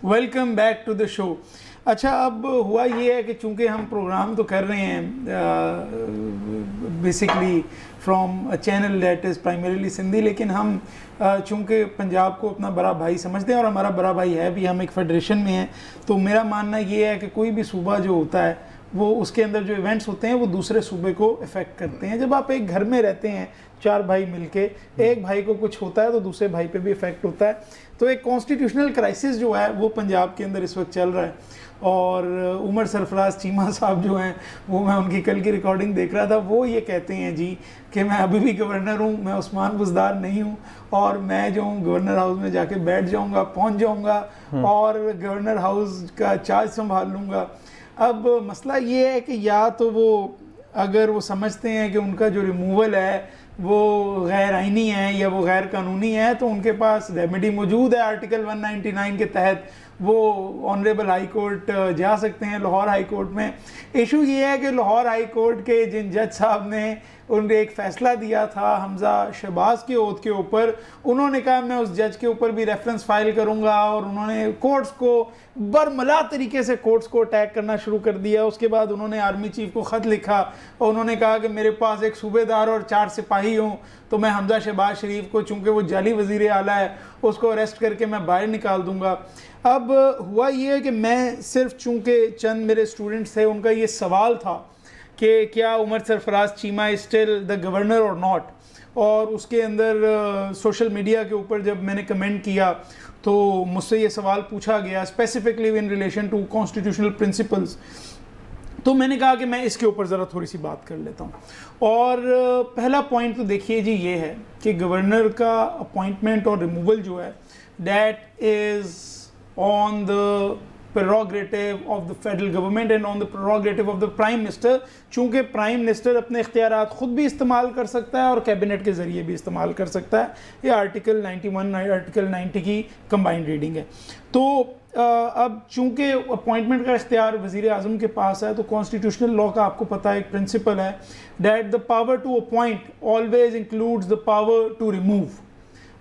Welcome back to the show. अच्छा, अब हुआ ये है कि चूंकि हम प्रोग्राम तो कर रहे हैं basically from a channel that is primarily Sindhi, लेकिन हम चूंकि पंजाब को अपना बड़ा भाई समझते हैं और हमारा बड़ा भाई है भी, हम एक फेडरेशन में हैं, तो मेरा मानना ये है कि कोई भी सूबा जो होता है वो उसके अंदर जो इवेंट्स होते हैं वो दूसरे सूबे को इफ़ेक्ट करते हैं। जब आप एक घर में रहते हैं चार भाई मिलके, एक भाई को कुछ होता है तो दूसरे भाई पे भी इफ़ेक्ट होता है। तो एक कॉन्स्टिट्यूशनल क्राइसिस जो है वो पंजाब के अंदर इस वक्त चल रहा है, और उमर सरफराज चीमा साहब जो हैं, वो मैं उनकी कल की रिकॉर्डिंग देख रहा था, वो ये कहते हैं जी कि मैं अभी भी गवर्नर हूँ, मैं उस्मान बुज़दार नहीं हूँ, और मैं जो हूँ गवर्नर हाउस में जाके बैठ जाऊँगा, पहुँच जाऊँगा और गवर्नर हाउस का चार्ज संभाल लूँगा। अब मसला ये है कि या तो वो अगर वो समझते हैं कि उनका जो रिमूवल है वो गैर आइनी है या वो गैर कानूनी है, तो उनके पास रेमेडी मौजूद है। आर्टिकल 199 के तहत वो ऑनरेबल हाई कोर्ट जा सकते हैं, लाहौर हाई कोर्ट में। इशू ये है कि लाहौर हाई कोर्ट के जिन जज साहब ने उन्हें एक फ़ैसला दिया था हमजा शहबाज के ओथ के ऊपर, उन्होंने कहा मैं उस जज के ऊपर भी रेफरेंस फाइल करूंगा, और उन्होंने कोर्ट्स को बरमला तरीके से कोर्ट्स को अटैक करना शुरू कर दिया। उसके बाद उन्होंने आर्मी चीफ को ख़त लिखा और उन्होंने कहा कि मेरे पास एक सूबेदार और 4 सिपाही हों तो मैं हमजा शहबाज शरीफ को, चूँकि वो जाली वज़ीर आला है, उसको अरेस्ट करके मैं बाहर निकाल दूँगा। अब हुआ ये है कि मैं सिर्फ चूँकि चंद मेरे स्टूडेंट्स थे, उनका ये सवाल था कि क्या Umar Sarfaraz Cheema is still the governor और नॉट, और उसके अंदर सोशल मीडिया के ऊपर जब मैंने कमेंट किया तो मुझसे ये सवाल पूछा गया specifically in relation to constitutional principles. तो मैंने कहा कि मैं इसके ऊपर ज़रा थोड़ी सी बात कर लेता हूँ। और पहला पॉइंट तो देखिए जी ये है कि गवर्नर का अपॉइंटमेंट और रिमूवल जो है that is on the prerogative of the federal government and on the prerogative of the prime minister. चूँकि प्राइम मिनिस्टर अपने इख्तियारात खुद भी इस्तेमाल कर सकता है और कैबिनेट के ज़रिए भी इस्तेमाल कर सकता है। ये आर्टिकल 91 आर्टिकल 90 की कंबाइंड रीडिंग है। तो अब चूँकि अपॉइंटमेंट का इख्तियार वज़ीर आज़म के पास है, तो कॉन्स्टिट्यूशनल लॉ का आपको पता है एक प्रिंसिपल है that the power to appoint always includes the power to remove,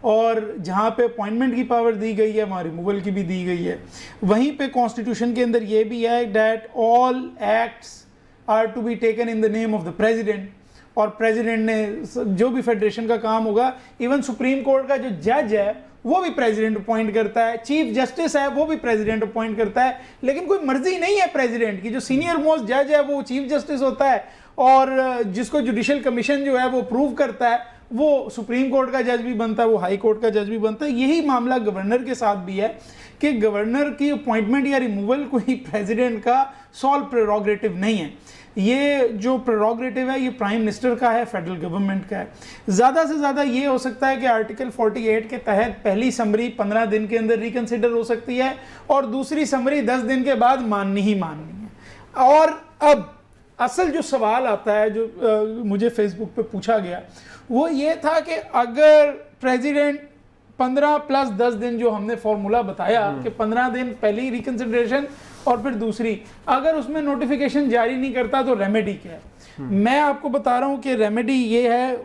और जहाँ पे अपॉइंटमेंट की पावर दी गई है वहाँ रिमूवल की भी दी गई है। वहीं पे कॉन्स्टिट्यूशन के अंदर ये भी है that all acts are to be taken in the name of the president, और प्रेसिडेंट ने जो भी फेडरेशन का काम होगा, इवन सुप्रीम कोर्ट का जो जज है वो भी प्रेसिडेंट अपॉइंट करता है, चीफ जस्टिस है वो भी प्रेसिडेंट अपॉइंट करता है, लेकिन कोई मर्जी नहीं है प्रेसिडेंट की। जो सीनियर मोस्ट जज है वो चीफ जस्टिस होता है, और जिसको जुडिशल कमीशन जो है वो अप्रूव करता है वो सुप्रीम कोर्ट का जज भी बनता है, वो हाई कोर्ट का जज भी बनता है। यही मामला गवर्नर के साथ भी है कि गवर्नर की अपॉइंटमेंट या रिमूवल कोई प्रेसिडेंट का सॉल प्रेरोगेटिव नहीं है। ये जो प्रेरोगेटिव है ये प्राइम मिनिस्टर का है, फेडरल गवर्नमेंट का है। ज़्यादा से ज़्यादा ये हो सकता है कि आर्टिकल 48 के तहत पहली समरी 15 दिन के अंदर रिकन्सिडर हो सकती है और दूसरी समरी 10 दिन के बाद माननी ही माननी है। और अब असल जो सवाल आता है जो मुझे फेसबुक पे पूछा गया वो ये था कि अगर प्रेसिडेंट 15 प्लस 10 दिन जो हमने फॉर्मूला बताया कि 15 दिन पहली रिकन्सिडरेशन और फिर दूसरी, अगर उसमें नोटिफिकेशन जारी नहीं करता तो रेमेडी क्या है? मैं आपको बता रहा हूँ कि रेमेडी ये है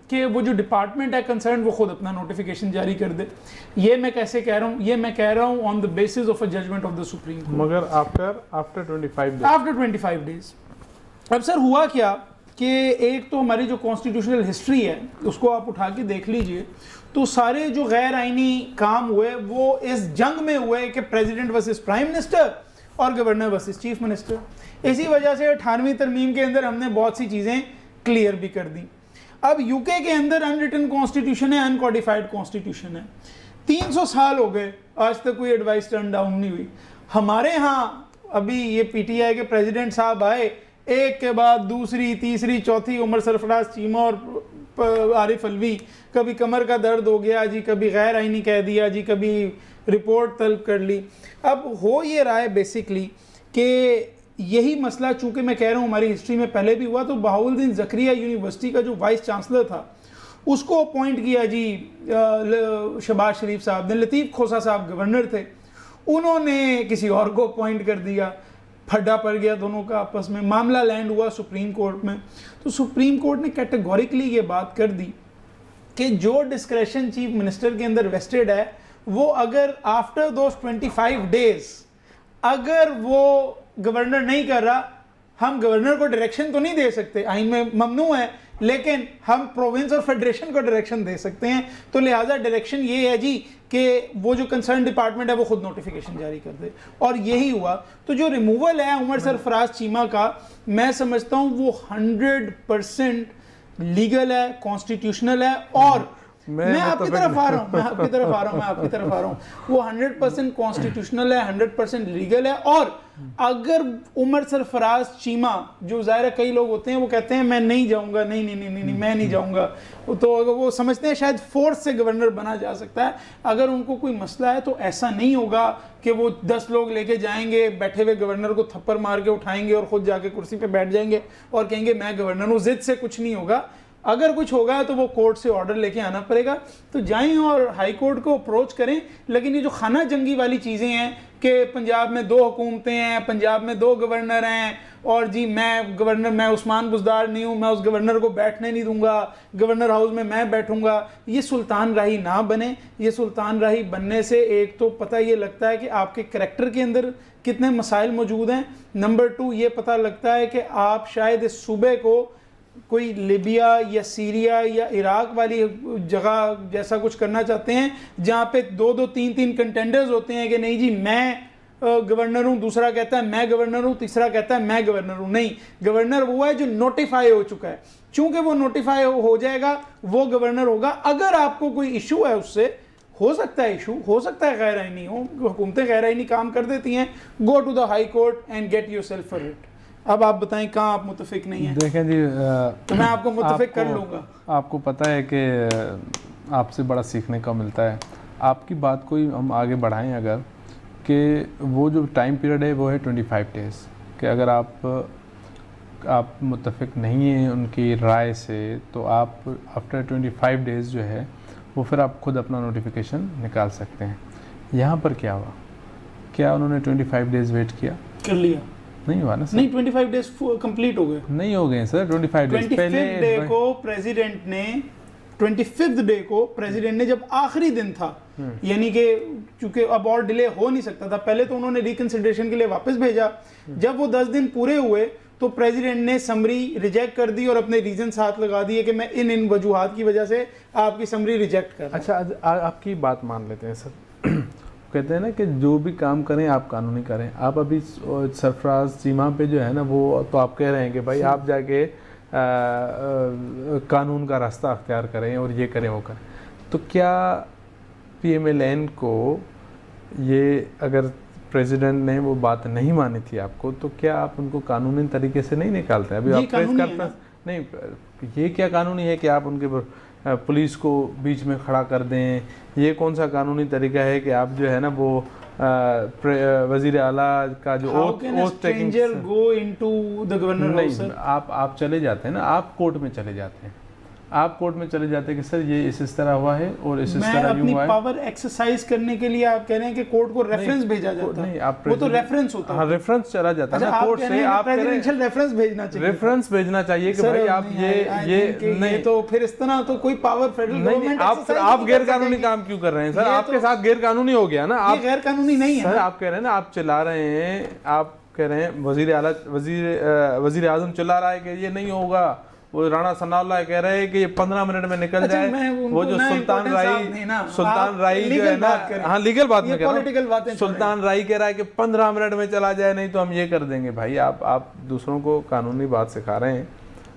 कि वो जो डिपार्टमेंट है कंसर्न वो खुद अपना नोटिफिकेशन जारी कर दे। ये मैं कैसे कह रहा हूँ? ये मैं कह रहा हूँ on the basis of a judgment of the supreme court, मगर आफ्टर 25 डेज। अब सर हुआ क्या कि एक तो हमारी जो कॉन्स्टिट्यूशनल हिस्ट्री है उसको आप उठा के देख लीजिए, तो सारे जो गैर आइनी काम हुए वो इस जंग में हुए कि प्रेसिडेंट वर्सेस प्राइम मिनिस्टर और गवर्नर वर्सेस चीफ मिनिस्टर। इसी वजह से 18वीं तरमीम के अंदर हमने बहुत सी चीज़ें क्लियर भी कर दी। अब यूके के अंदर अनरिटन कॉन्स्टिट्यूशन है, अनकॉडिफाइड कॉन्स्टिट्यूशन है। 300 साल हो गए, आज तक कोई एडवाइस टर्न डाउन नहीं हुई। हमारे यहाँ अभी ये पीटीआई के प्रेसिडेंट साहब आए, एक के बाद दूसरी तीसरी चौथी उमर सरफराज चीमा और आरिफ अलवी, कभी कमर का दर्द हो गया जी, कभी गैर आइनी कह दिया जी, कभी रिपोर्ट तलब कर ली। अब हो ये रहा है बेसिकली कि यही मसला, चूँकि मैं कह रहा हूँ हमारी हिस्ट्री में पहले भी हुआ, तो बहाउद्दीन ज़करिया यूनिवर्सिटी का जो वाइस चांसलर था उसको अपॉइंट किया जी शहबाज शरीफ साहब ने। लतीफ़ खोसा साहब गवर्नर थे, उन्होंने किसी और को अपॉइंट कर दिया, फड्डा पड़ गया दोनों का आपस में, मामला लैंड हुआ सुप्रीम कोर्ट में। तो सुप्रीम कोर्ट ने कैटेगोरिकली ये बात कर दी कि जो डिस्क्रेशन चीफ मिनिस्टर के अंदर वेस्टेड है वो अगर आफ्टर दोस 25 डेज अगर वो गवर्नर नहीं कर रहा, हम गवर्नर को डायरेक्शन तो नहीं दे सकते, आइन में ममनू है, लेकिन हम प्रोविंस और फेडरेशन को डायरेक्शन दे सकते हैं। तो लिहाजा डायरेक्शन ये है जी कि वो जो कंसर्न डिपार्टमेंट है वो खुद नोटिफिकेशन जारी कर दे, और यही हुआ। तो जो रिमूवल है उमर सरफराज चीमा का, मैं समझता हूँ वो 100% लीगल है, कॉन्स्टिट्यूशनल है, और मैं आपकी तरफ आ रहा हूँ, वो 100% कॉन्स्टिट्यूशनल है, 100% लीगल है। और अगर उमर सरफराज चीमा, जो ज़ाहिर है कई लोग होते हैं वो कहते हैं मैं नहीं जाऊंगा, नहीं मैं नहीं जाऊंगा, तो अगर वो समझते हैं शायद फोर्स से गवर्नर बना जा सकता है, अगर उनको कोई मसला है तो ऐसा नहीं होगा कि वो 10 लोग लेके जाएंगे, बैठे हुए गवर्नर को थप्पड़ मार के उठाएंगे और खुद जाके कुर्सी पे बैठ जाएंगे और कहेंगे मैं गवर्नर हूँ। जिद से कुछ नहीं होगा, अगर कुछ होगा तो वो कोर्ट से ऑर्डर लेके आना पड़ेगा। तो जाएं और हाई कोर्ट को अप्रोच करें। लेकिन ये जो खाना जंगी वाली चीज़ें हैं कि पंजाब में 2 हुकूमतें हैं, पंजाब में 2 गवर्नर हैं, और जी मैं उस्मान बुज़दार नहीं हूँ, मैं उस गवर्नर को बैठने नहीं दूंगा, गवर्नर हाउस में मैं बैठूंगा, ये सुल्तान राही ना बने। ये सुल्तान राही बनने से एक तो पता ये लगता है कि आपके करैक्टर के अंदर कितने मसाइल मौजूद हैं, नंबर 2 ये पता लगता है कि आप शायद इस सूबे को कोई लिबिया या सीरिया या इराक वाली जगह जैसा कुछ करना चाहते हैं, जहाँ पे 2-2 3-3 कंटेंडर्स होते हैं कि नहीं जी मैं गवर्नर हूँ, दूसरा कहता है मैं गवर्नर हूँ, तीसरा कहता है मैं गवर्नर हूँ। नहीं, गवर्नर वो है जो नोटिफाई हो चुका है। चूंकि वो नोटिफाई हो जाएगा, वो गवर्नर होगा। अगर आपको कोई इशू है उससे, हो सकता है इशू, हो सकता है गैर आईनी हो, हुकूमतें गैर आईनी काम कर देती हैं, go to the high court and get yourself for it. अब आप बताएं कहाँ आप मुतफिक नहीं हैं? देखें जी, तो मैं आपको मुतफिक कर लूँगा। आपको पता है कि आपसे बड़ा सीखने का मिलता है। आपकी बात को हम आगे बढ़ाएं अगर, कि वो जो टाइम पीरियड है वो है 25 डेज़, कि अगर आप मुतफिक नहीं हैं उनकी राय से, तो आप आफ्टर 25 डेज़ जो है वो फिर आप खुद अपना नोटिफिकेशन निकाल सकते हैं। यहाँ पर क्या हुआ, क्या उन्होंने 25 डेज़ वेट किया? कर लिया? नहीं हुआ ना सर। नहीं, 25 डेज कंप्लीट हो गए। नहीं हो गए सर 25 डेज। पहले डे को प्रेसिडेंट ने 25th डे को प्रेसिडेंट ने, जब आखिरी दिन था, यानी कि चूंकि अब और डिले हो नहीं सकता था, पहले तो उन्होंने रिकंसिडरेशन के लिए वापस भेजा। जब वो 10 दिन पूरे हुए तो प्रेसिडेंट ने समरी रिजेक्ट कर दी और अपने रीजन साथ लगा दिए कि मैं इन वजूहात की वजह से आपकी समरी रिजेक्ट कर। अच्छा, आपकी बात मान लेते हैं सर। कहते हैं ना कि जो भी काम करें आप कानूनी करें। आप अभी सरफराज चीमा पे जो है ना, वो तो आप कह रहे हैं कि भाई आप जाके कानून का रास्ता अख्तियार करें और ये करें वो करें। तो क्या PMLN को ये, अगर प्रेसिडेंट ने वो बात नहीं मानी थी आपको, तो क्या आप उनको कानूनी तरीके से नहीं निकालते? अभी आप प्रेस कॉन्फ्रेंस नहीं, ये क्या कानूनी है कि आप उनके पुलिस को बीच में खड़ा कर दें? ये कौन सा कानूनी तरीका है कि आप जो है ना वो वजीर आला का जो oath taking, go into the governor house? आप चले जाते हैं ना, आप कोर्ट में चले जाते हैं, आप कोर्ट में चले जाते हैं कि सर ये इस तरह हुआ है और इस तरह अपनी पावर एक्सरसाइज करने के लिए आप कह रहे हैं कि कोर्ट को रेफरेंस भेजा जाता है? नहीं, आप वो तो रेफरेंस होता है। हाँ, रेफरेंस चला जाता है ना कोर्ट से। आप प्रेसिडेंशियल रेफरेंस भेजना चाहिए, रेफरेंस भेजना चाहिए कि भाई आप ये नहीं, तो फिर इस तरह तो कोई पावर फेडरल गवर्नमेंट, आप गैर कानूनी काम क्यों कर रहे हैं सर? आपके साथ गैर कानूनी हो गया ना। आप गैर कानूनी नहीं है सर, आप कह रहे हैं ना, आप चिल्ला रहे हैं, आप कह रहे हैं वजीर आजम चिल्ला रहा है कि ये नहीं होगा, वो राणा सनाउल्लाह कह रहे हैं कि ये 15 मिनट में निकल जाए। वो जो सुल्तान राई जो है ना, हाँ लीगल बात में कह रहा हूं, सुल्तान राई कह रहा है कि 15 मिनट में चला जाए, नहीं तो हम ये कर देंगे। भाई आप दूसरों को कानूनी बात सिखा रहे हैं,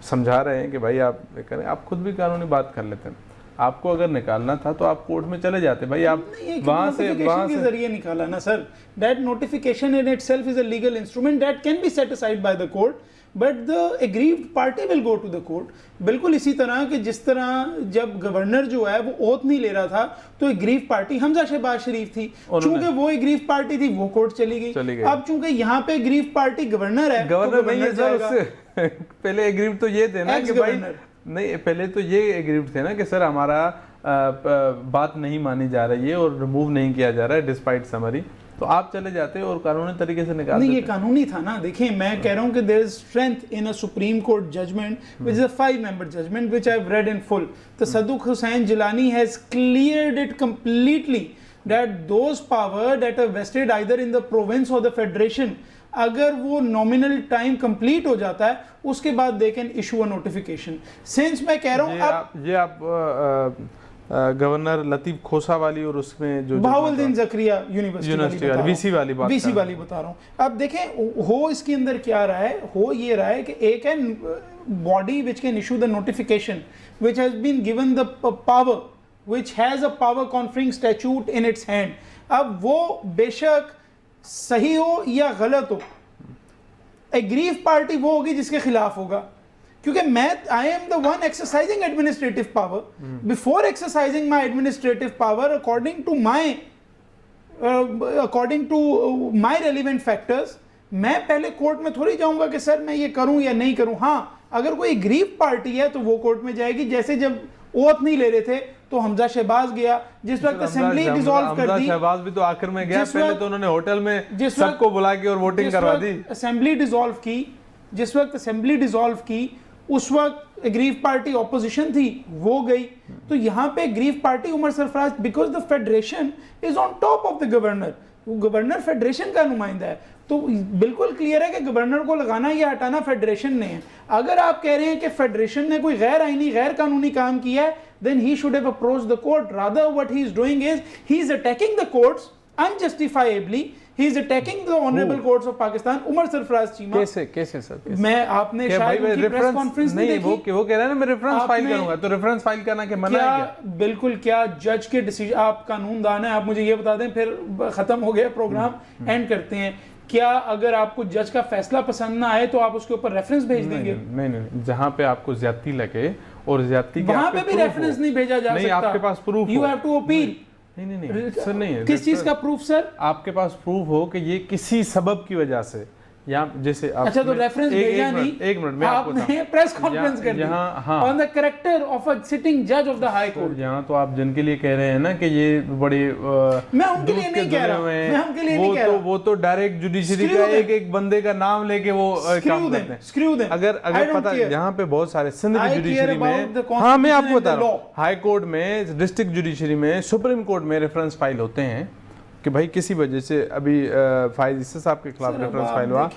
समझा रहे हैं कि भाई आप करें, आप खुद भी कानूनी बात कर लेते हैं। आपको अगर निकालना था तो आप कोर्ट में चले जाते भाई, आप वहां से के जरिए निकाला ना sir. That notification in itself is a legal instrument that can be set aside by the court, but the aggrieved party will go to the court. बिल्कुल इसी तरह कि जिस तरह जब गवर्नर जो है वो ओथ नहीं ले रहा था, तो एग्रीव्ड पार्टी हमजा शहबाज शरीफ थी, चूंकि वो एग्रीव्ड पार्टी थी वो कोर्ट चली गई। अब चूंकि यहाँ पे एग्रीव्ड पार्टी गवर्नर है, गवर्नर नहीं है सर, उससे पहले एग्रीव्ड तो ये थे ना कि भाई नहीं, पहले तो ये एग्रीव्ड थे ना कि सर हमारा बात नहीं मानी जा रही है और रिमूव नहीं किया जा रहा है डिस्पाइट समरी। तो तो आप चले जाते और कानूनी तरीके से निकाल नहीं, देते। ये कानूनी था ना। देखिए मैं कह रहा हूँ कि there is strength in a supreme court judgment which is a 5-member judgment which I have read in full. Tassaduq Hussain Jillani has cleared it completely that those powers that are vested either in the province और the federation, अगर वो nominal time complete हो जाता है उसके बाद they can issue a notification. Since मैं कह रहा हूँ ये आप गवर्नर लतीफ खोसा वाली और उसमें जो बहाउद्दीन जकरिया यूनिवर्सिटी वाली वीसी वाली बात बता रहा हूँ। अब देखें हो इसके अंदर क्या रहा है, हो ये रहा है कि एक है body which can issue the notification which has been given the power which has a power conferring statute in its hand। अब वो बेशक सही हो या गलत हो, एग्रीव पार्टी वो होगी जिसके खिलाफ होगा, क्योंकि मैं I am the one exercising administrative power. Before exercising my administrative power according to my relevant factors, मैं पहले कोर्ट में थोड़ी जाऊंगा कि सर मैं ये करूं या नहीं करूं। हाँ, अगर कोई एग्रीव पार्टी है तो वो कोर्ट में जाएगी। जैसे जब ओथ नहीं ले रहे थे तो हमजा शहबाज गया, जिस वक्त असेंबली डिसॉल्व कर दी। शहबाज भी तो आखिर में गया, पहले तो उन्होंने होटल में सबको बुला के और वोटिंग करवा दी। असेंबली डिसॉल्व की, जिस वक्त असेंबली डिसॉल्व की उस वक्त एग्रीव पार्टी ऑपोजिशन थी, वो गई। तो यहाँ पे aggrieved party Umar Sarfaraz, because the federation is on top of the governor, governor federation का नुमाइंदा है, तो बिल्कुल क्लियर है कि गवर्नर को लगाना या हटाना फेडरेशन ने है। अगर आप कह रहे हैं कि फेडरेशन ने कोई गैर आईनी गैर कानूनी काम किया है, then he should have approached the court. Rather what he is doing is he is attacking the courts unjustifiably. He is attacking the honorable courts of Pakistan. Umar Sarfaraz Cheema कैसे सर? मैं आपने शायद उनकी प्रेस कॉन्फ्रेंस नहीं देखी। वो कह रहे हैं ना मैं रेफरेंस फाइल करूंगा, तो रेफरेंस फाइल करना के मना है क्या? बिल्कुल, क्या जज के डिसीजन, आप कानूनदान है, आप मुझे ये बता दें, फिर खत्म हो गया प्रोग्राम, एंड करते हैं। क्या अगर आपको जज का फैसला पसंद ना आए तो आप उसके ऊपर रेफरेंस भेज देंगे? नहीं, जहां पे आपको ज्यादती लगे और ज्यादती के वहां पे भी रेफरेंस नहीं भेजा जा सकता। नहीं, आपके पास proof, you have to appeal. नहीं सर, नहीं है। किस चीज का प्रूफ सर? आपके पास प्रूफ हो कि ये किसी सबब की वजह से, या जैसे अच्छा, तो रेफरेंस भेजा नहीं। एक मिनट मैं आपको आपने प्रेस कॉन्फ्रेंस कर दी on the character of a sitting जज ऑफ द हाई कोर्ट। यहाँ तो आप जिनके लिए कह रहे हैं ना कि ये बड़े मैं उनके लिए नहीं कह रहा, मैं उनके लिए नहीं कह रहा। वो तो डायरेक्ट जुडिशरी का एक बंदे का नाम लेके वो काम करते हैं। स्क्रू दें। अगर पता, यहाँ पे बहुत सारे सिंध की जुडिशरी में, हाँ मैं आपको बता रहा हूँ, हाई कोर्ट में, डिस्ट्रिक्ट जुडिशरी में, सुप्रीम कोर्ट में रेफरेंस फाइल होते हैं कि भाई किसी वजह से अभी फाइज इस्सा साहब के खिलाफ रेफरेंस फाइल हुआ,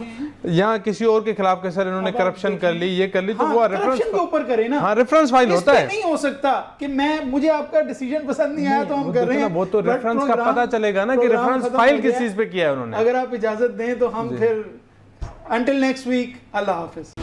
या किसी और के खिलाफ के सर इन्होंने करप्शन कर ली, ये कर ली, तो वो रेफरेंस के ऊपर करे ना। हाँ, रेफरेंस फाइल होता है। नहीं हो सकता कि मुझे आपका डिसीजन पसंद नहीं आया तो हम कर रहे हैं। वो तो रेफरेंस का पता चलेगा ना कि रेफरेंस फाइल किस चीज पे किया है उन्होंने। अगर आप इजाजत दें तो हम फिर until next week, Allah Hafiz.